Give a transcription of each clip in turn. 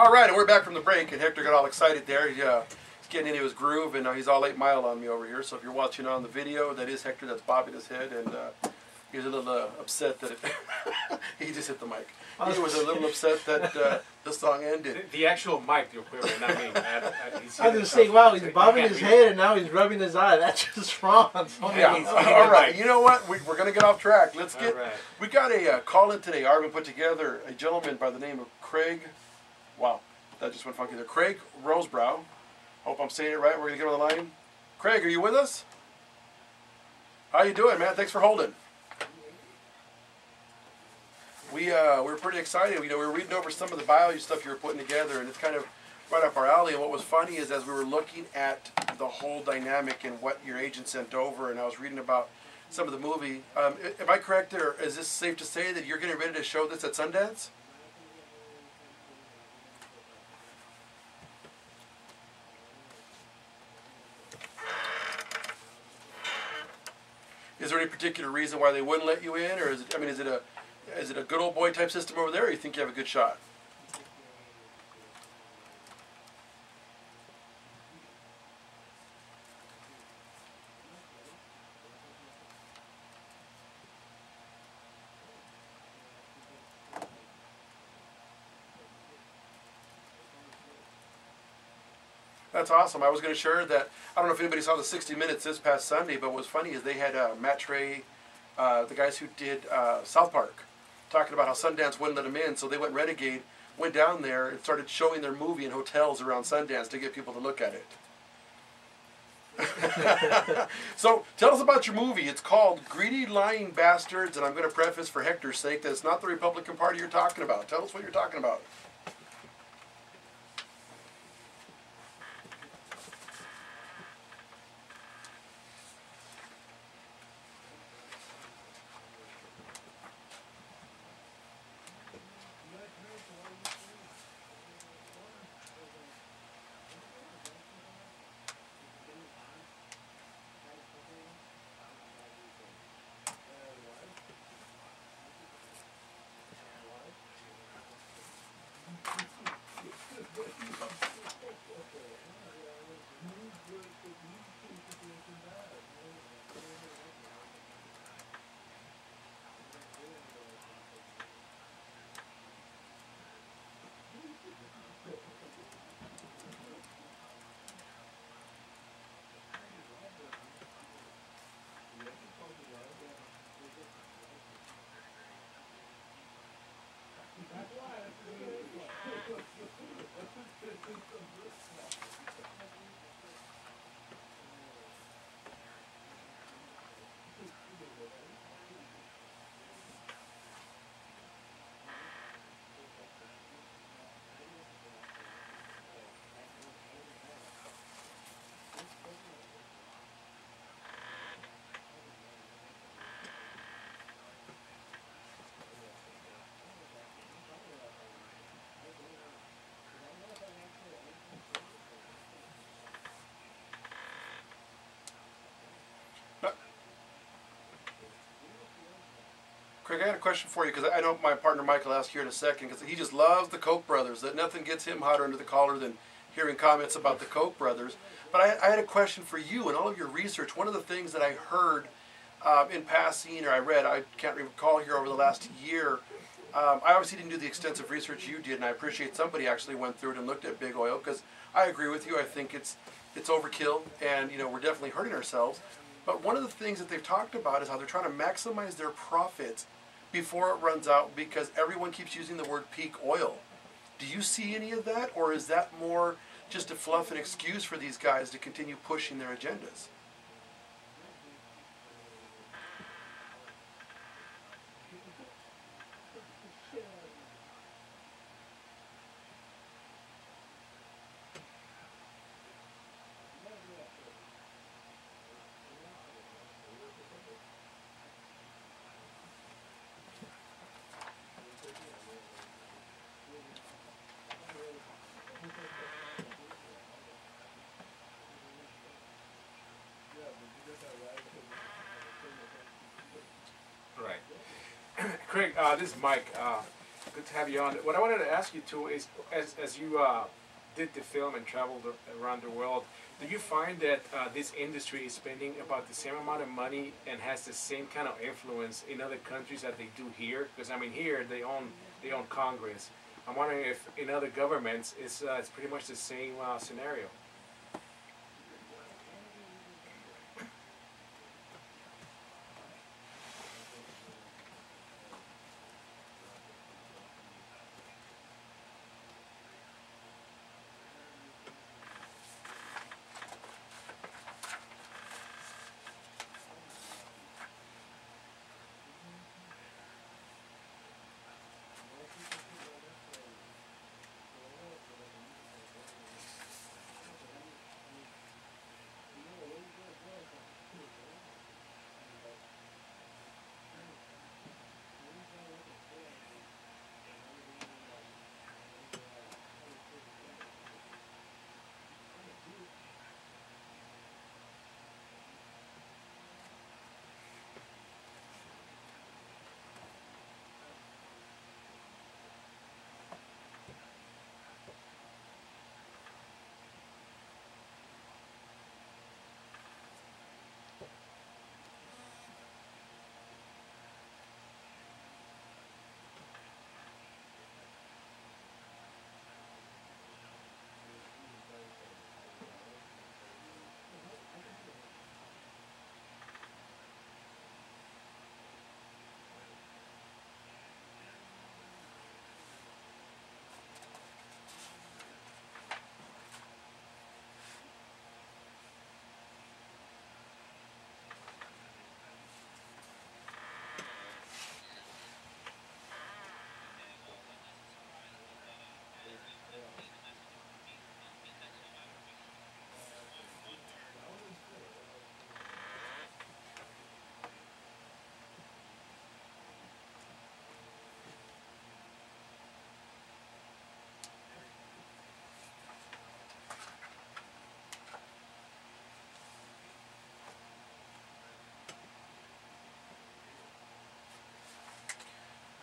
All right, and we're back from the break, and Hector got all excited there. He's getting into his groove, and he's all 8 Mile on me over here. So if you're watching on the video, that is Hector that's bobbing his head, and he's a little upset that he just hit the mic. He was a little upset that the song ended. The actual mic, you're clearly not me. I was just saying, wow, he's bobbing his head and now he's rubbing his eye. That's just wrong. Yeah. All right. You know what? We're going to get off track. Let's get. Right. We got a call in today. Arvin put together a gentleman by the name of Craig. Wow, that just went funky there. Craig Rosebraugh. Hope I'm saying it right. We're going to get on the line. Craig, are you with us? How you doing, man? Thanks for holding. We're pretty excited. You know, we were reading over some of the bio stuff you were putting together, and it's kind of right up our alley. And what was funny is as we were looking at the whole dynamic and what your agent sent over, and I was reading about some of the movie. Am I correct, or is this safe to say that you're getting ready to show this at Sundance? Is there any particular reason why they wouldn't let you in, or is it? I mean, is it a good old boy type system over there, or you think you have a good shot? That's awesome. I was going to share that. I don't know if anybody saw the 60 Minutes this past Sunday, but what was funny is they had Matt Trey, the guys who did South Park, talking about how Sundance wouldn't let them in, so they went renegade, went down there and started showing their movie in hotels around Sundance to get people to look at it. So tell us about your movie. It's called Greedy Lying Bastards, and I'm going to preface for Hector's sake that it's not the Republican Party you're talking about. Tell us what you're talking about. Craig, I had a question for you, because I know my partner Michael asked here in a second, because he just loves the Koch brothers. That nothing gets him hotter under the collar than hearing comments about the Koch brothers. But I had a question for you. In all of your research, one of the things that I heard in passing, or I read, I can't recall here over the last year, I obviously didn't do the extensive research you did, and I appreciate somebody actually went through it and looked at big oil, because I agree with you. I think it's overkill, and we're definitely hurting ourselves. But one of the things that they've talked about is how they're trying to maximize their profits before it runs out, because everyone keeps using the word peak oil. Do you see any of that, or is that more just a fluff and excuse for these guys to continue pushing their agendas? Right. Craig, this is Mike. good to have you on. What I wanted to ask you too is, as you did the film and traveled around the world, do you find that this industry is spending about the same amount of money and has the same kind of influence in other countries that they do here? Because I mean, here they own Congress. I'm wondering if in other governments it's pretty much the same scenario.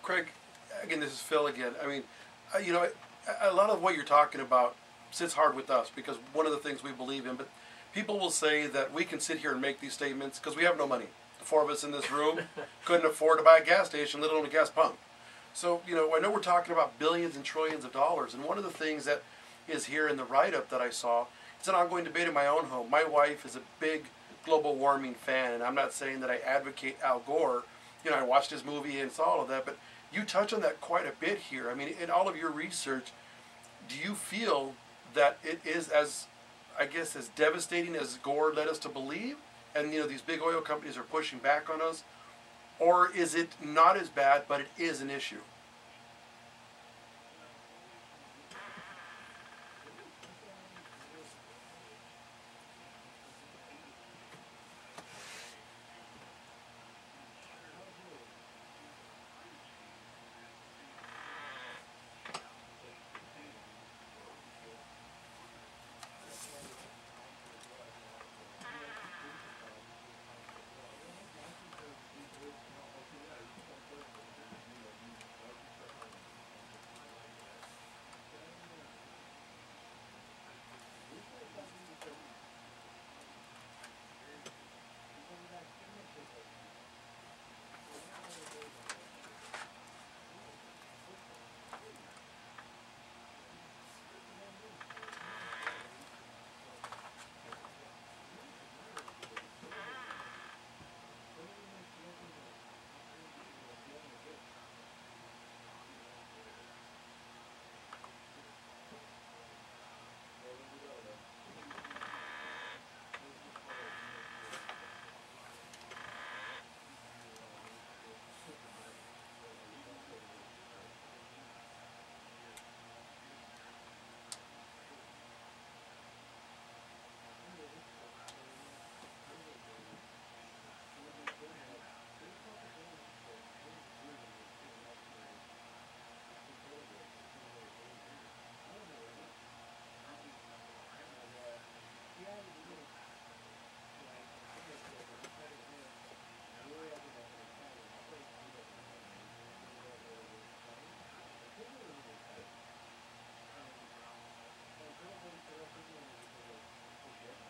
Craig, again, this is Phil again. I mean, you know, a lot of what you're talking about sits hard with us because one of the things we believe in, but people will say that we can sit here and make these statements because we have no money. The four of us in this room couldn't afford to buy a gas station, let alone a gas pump. So, you know, I know we're talking about billions and trillions of dollars, and one of the things that is here in the write-up that I saw, it's an ongoing debate in my own home. My wife is a big global warming fan, and I'm not saying that I advocate Al Gore. You know, I watched his movie and saw all of that, but you touch on that quite a bit here. I mean, in all of your research, do you feel that it is as, I guess, as devastating as Gore led us to believe, and, you know, these big oil companies are pushing back on us, or is it not as bad, but it is an issue?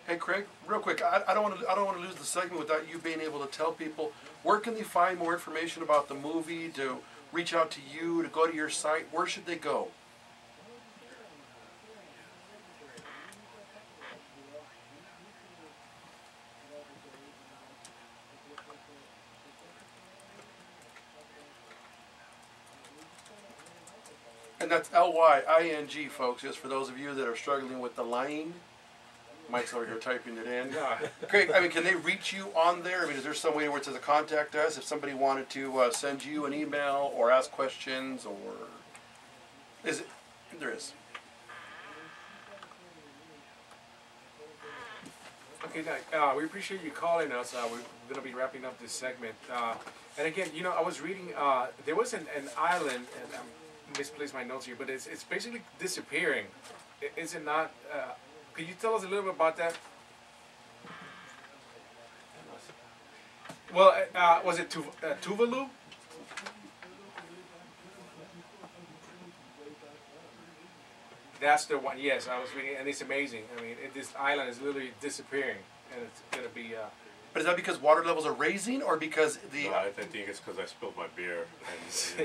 Hey Craig, real quick, I don't want to lose the segment without you being able to tell people where can they find more information about the movie, to reach out to you, to go to your site. Where should they go? And that's Lying, folks, just for those of you that are struggling with the lying. Mike's over here typing it in. Craig, I mean, can they reach you on there? I mean, is there some way where it says to contact us if somebody wanted to send you an email or ask questions, or is it? There is. Okay, we appreciate you calling us. We're going to be wrapping up this segment. And again, you know, I was reading, there was an island, and I misplaced my notes here, but it's basically disappearing. Is it not? Could you tell us a little bit about that? Well, was it Tuvalu? That's the one. Yes, I was reading, and it's amazing. I mean, this island is literally disappearing, and it's going to be. But is that because water levels are raising, or because the? No, I think it's because I spilled my beer. And,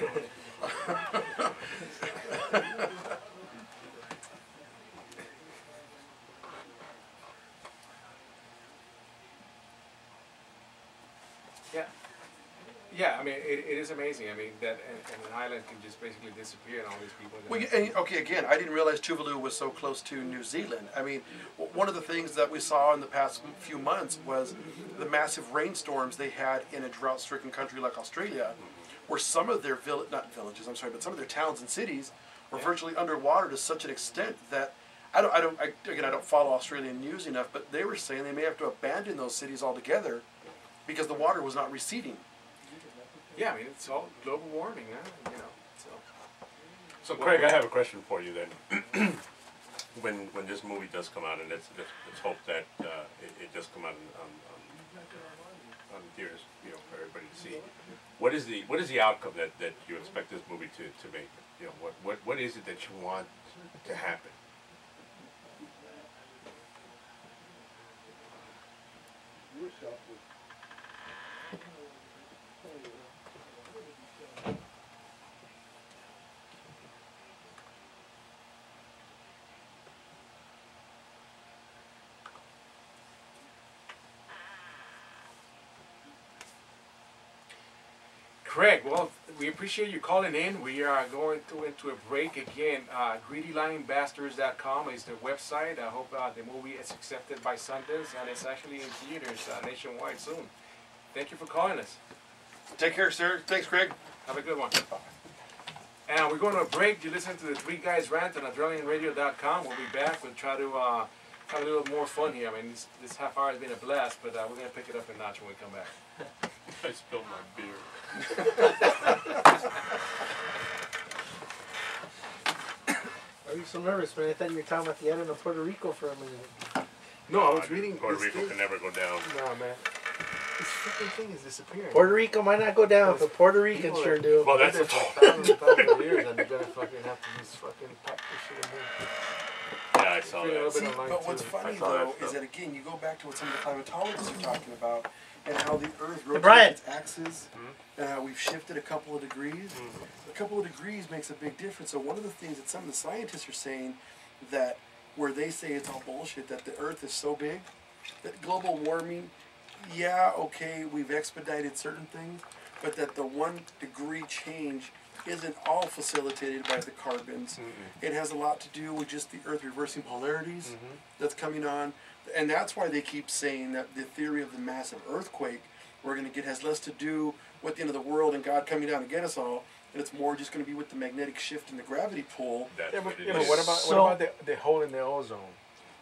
Yeah. Yeah, I mean, it is amazing. I mean, that and an island can just basically disappear, and all these people. Well, and, okay, again, I didn't realize Tuvalu was so close to New Zealand. I mean, one of the things that we saw in the past few months was the massive rainstorms they had in a drought-stricken country like Australia, where some of their but some of their towns and cities were virtually underwater to such an extent that I don't follow Australian news enough, but they were saying they may have to abandon those cities altogether because the water was not receding. Yeah, I mean, it's all global warming, huh? You know. so Craig, I have a question for you then. when this movie does come out, and let's hope that it does come out on theaters, you know, for everybody to see. What is the outcome that you expect this movie to make? You know, what is it that you want to happen? Craig, well, we appreciate you calling in. We are going into a break again. GreedyLyingBastards.com is the website. I hope the movie is accepted by Sundance, and it's actually in theaters nationwide soon. Thank you for calling us. Take care, sir. Thanks, Craig. Have a good one. And we're going to a break. You listen to the Three Guys Rant on AdrenalineRadio.com. We'll be back. We'll try to have a little more fun here. I mean, this half hour has been a blast, but we're going to pick it up a notch when we come back. I spilled my beer. Why are you so nervous, man? I thought you were talking about the island of Puerto Rico for a minute. No, I was reading. Puerto Rico can never go down. No, man. This freaking thing is disappearing. Puerto Rico might not go down, but Puerto Ricans sure do. Well, that's for thousands of years, and they're gonna fucking have to just fucking pack this shit in. Yeah, I saw that. See, but what's funny though is that again, you go back to what some of the climatologists are talking about, and how the Earth rotates its axis, and how we've shifted a couple of degrees. A couple of degrees makes a big difference. So one of the things that some of the scientists are saying, that where they say it's all bullshit, that the Earth is so big, that global warming, yeah, okay, we've expedited certain things, but that the 1 degree change isn't all facilitated by the carbons. It has a lot to do with just the Earth reversing polarities that's coming on. And that's why they keep saying that the theory of the massive earthquake we're going to get has less to do with the end of the world and God coming down to get us all, and it's more just going to be with the magnetic shift and the gravity pull. That's what it But is. what about the hole in the ozone?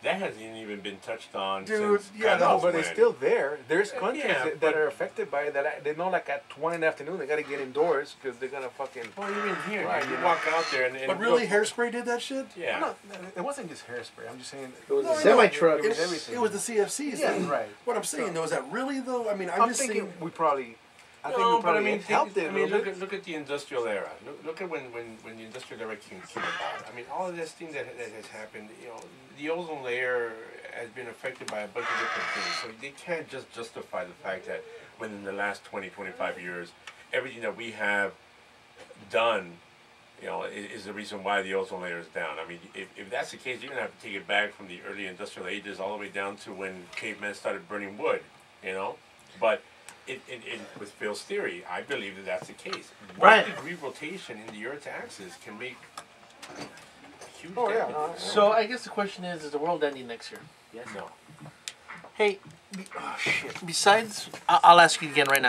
That hasn't even been touched on. Dude, since yeah, God no, knows But when. it's still there. There's countries Yeah, that are affected by it. That they know, like at 1 in the afternoon, they got to get indoors because they're gonna fucking. Well, even here, Right, you yeah. walk out there and But really, Hairspray did that shit? yeah. No, it wasn't just hairspray. I'm just saying. It was No, a I know. semi-truck. It was everything. It was the CFCs. Yeah, thing. right. What I'm saying though is that really though. I mean, I'm I'm just thinking saying. we probably. I think No, we but I probably mean, helped it. I mean, look at the industrial era. Look at when the industrial era came about. I mean, all of this thing that has happened. You know, the ozone layer has been affected by a bunch of different things. So they can't just justify the fact that when in the last 20, 25 years, everything that we have done, you know, is the reason why the ozone layer is down. I mean, if that's the case, you're going to have to take it back from the early industrial ages all the way down to when cavemen started burning wood, you know? But with Phil's theory, I believe that that's the case. Right. 1 degree rotation in the Earth's axis can make huge Oh, yeah, damage. no, So I guess the question is the world ending next year? Yes. No. Hey, oh shit. Besides, I'll ask you again right now.